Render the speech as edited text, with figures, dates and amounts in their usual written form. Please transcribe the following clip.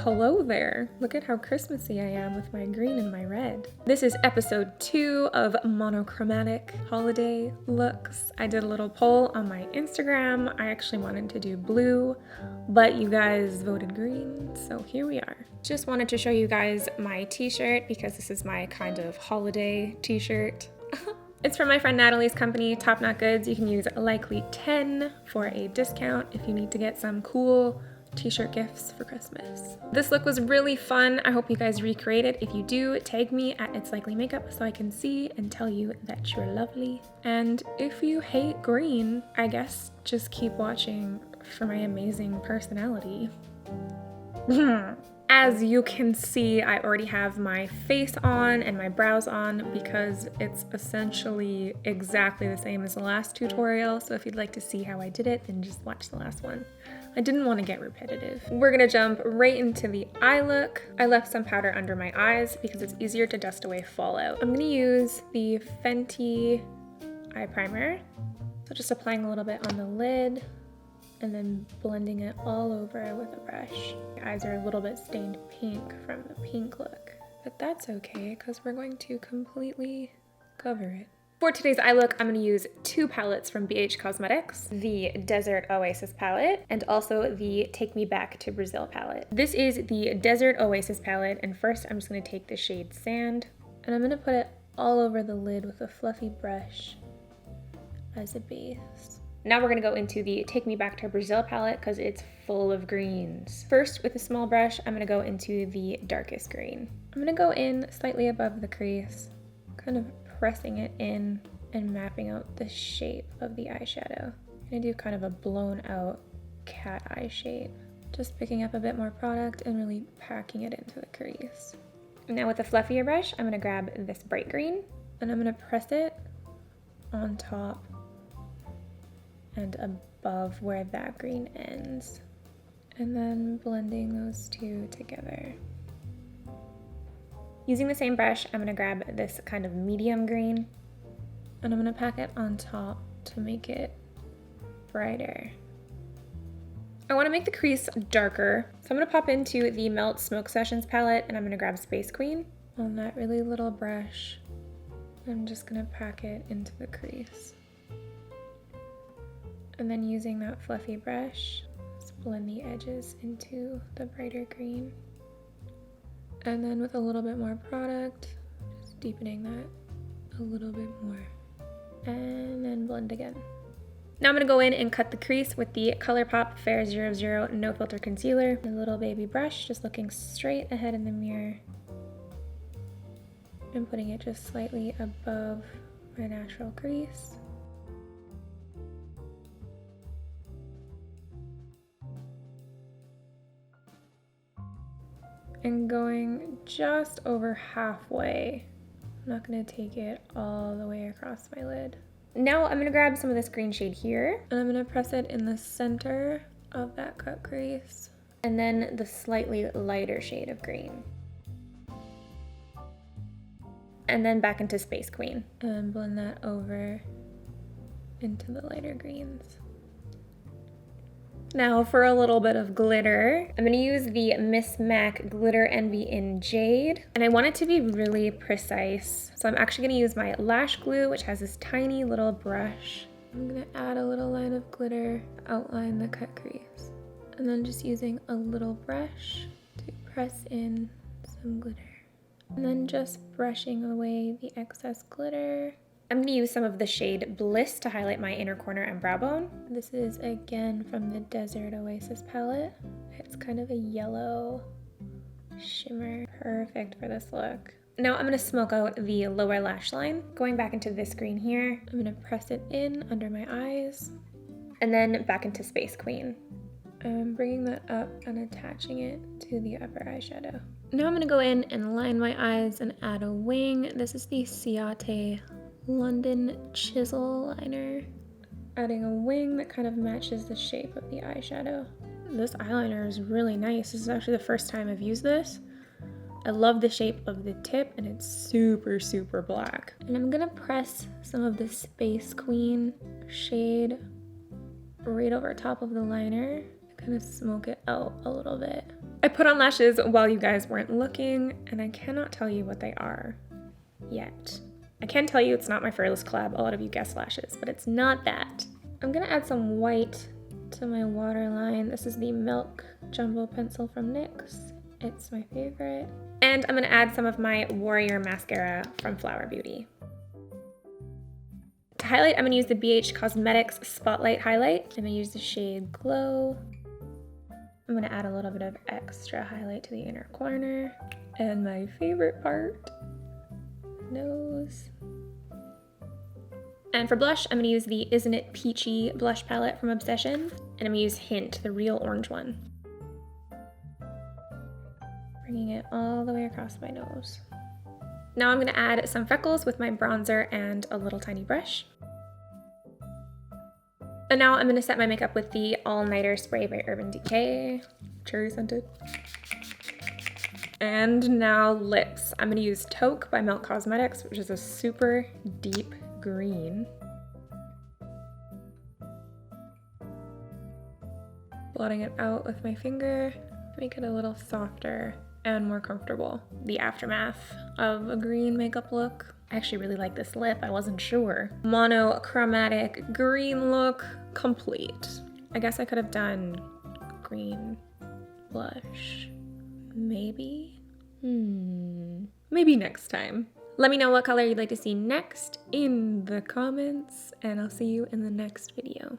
hello there. Look at how Christmassy I am with my green and my red. This is episode 2 of monochromatic holiday looks. I did a little poll on my Instagram. I actually wanted to do blue, but you guys voted green, so here we are. Just wanted to show you guys my t-shirt because this is my kind of holiday t-shirt. It's from my friend Natalie's company, Top Knot Goods. You can use likely10 for a discount if you need to get some cool t-shirt gifts for Christmas. This look was really fun. I hope you guys recreate it. If you do, tag me at itslikelymakeup so I can see and tell you that you're lovely. And if you hate green, I guess just keep watching for my amazing personality. As you can see, I already have my face on and my brows on because it's essentially exactly the same as the last tutorial. So if you'd like to see how I did it, then just watch the last one. I didn't want to get repetitive. We're gonna jump right into the eye look. I left some powder under my eyes because it's easier to dust away fallout. I'm gonna use the Fenty eye primer. So just applying a little bit on the lid and then blending it all over with a brush. My eyes are a little bit stained pink from the pink look, but that's okay because we're going to completely cover it. For today's eye look, I'm going to use 2 palettes from BH Cosmetics, the Desert Oasis palette, and also the Take Me Back to Brazil palette. This is the Desert Oasis palette, and first I'm just going to take the shade Sand, and I'm going to put it all over the lid with a fluffy brush as a base. Now we're gonna go into the Take Me Back to Brazil palette because it's full of greens. First, with a small brush, I'm gonna go into the darkest green. I'm gonna go in slightly above the crease, kind of pressing it in and mapping out the shape of the eyeshadow. I'm gonna do kind of a blown out cat eye shape. Just picking up a bit more product and really packing it into the crease. Now with a fluffier brush, I'm gonna grab this bright green and I'm gonna press it on top and above where that green ends, and then blending those two together. Using the same brush, I'm gonna grab this kind of medium green and I'm gonna pack it on top to make it brighter. I wanna make the crease darker, so I'm gonna pop into the Melt Smoke Sessions palette and I'm gonna grab Space Queen on that really little brush. I'm just gonna pack it into the crease. And then using that fluffy brush, just blend the edges into the brighter green. And then with a little bit more product, just deepening that a little bit more. And then blend again. Now I'm gonna go in and cut the crease with the ColourPop Fair 00 No Filter Concealer. A little baby brush, just looking straight ahead in the mirror. And putting it just slightly above my natural crease. And going just over halfway. I'm not gonna take it all the way across my lid. Now I'm gonna grab some of this green shade here and I'm gonna press it in the center of that cut crease. And then the slightly lighter shade of green. And then back into Space Queen. And blend that over into the lighter greens. Now for a little bit of glitter, I'm gonna use the mismack glitterenvi in Jade, and I want it to be really precise. So I'm actually gonna use my lash glue, which has this tiny little brush. I'm gonna add a little line of glitter, outline the cut crease, and then just using a little brush to press in some glitter. And then just brushing away the excess glitter. I'm going to use some of the shade Bliss to highlight my inner corner and brow bone. This is again from the Desert Oasis palette. It's kind of a yellow shimmer. Perfect for this look. Now I'm going to smoke out the lower lash line. Going back into this green here, I'm going to press it in under my eyes and then back into Space Queen. I'm bringing that up and attaching it to the upper eyeshadow. Now I'm going to go in and line my eyes and add a wing. This is the Ciate London Chisel liner. Adding a wing that kind of matches the shape of the eyeshadow. This eyeliner is really nice. This is actually the first time I've used this. I love the shape of the tip and it's super, super black. And I'm gonna press some of the Space Queen shade right over top of the liner. Kind of smoke it out a little bit. I put on lashes while you guys weren't looking, and I cannot tell you what they are yet. I can tell you it's not my Fearless collab. A lot of you guessed lashes, but it's not that. I'm gonna add some white to my waterline. This is the Milk Jumbo Pencil from NYX. It's my favorite. And I'm gonna add some of my Warrior mascara from Flower Beauty. To highlight, I'm gonna use the BH Cosmetics Spotlight Highlight. I'm gonna use the shade Glow. I'm gonna add a little bit of extra highlight to the inner corner. And my favorite part, nose. And for blush, I'm gonna use the Isn't It Peachy blush palette from Obsession. And I'm gonna use Hint, the real orange one. Bringing it all the way across my nose. Now I'm gonna add some freckles with my bronzer and a little tiny brush. And now I'm gonna set my makeup with the All Nighter Spray by Urban Decay, cherry scented. And now lips. I'm gonna use Toke by Milk Cosmetics, which is a super deep green. Blotting it out with my finger, make it a little softer and more comfortable. The aftermath of a green makeup look. I actually really like this lip, I wasn't sure. Monochromatic green look, complete. I guess I could have done green blush, maybe? Maybe next time. Let me know what color you'd like to see next in the comments, and I'll see you in the next video.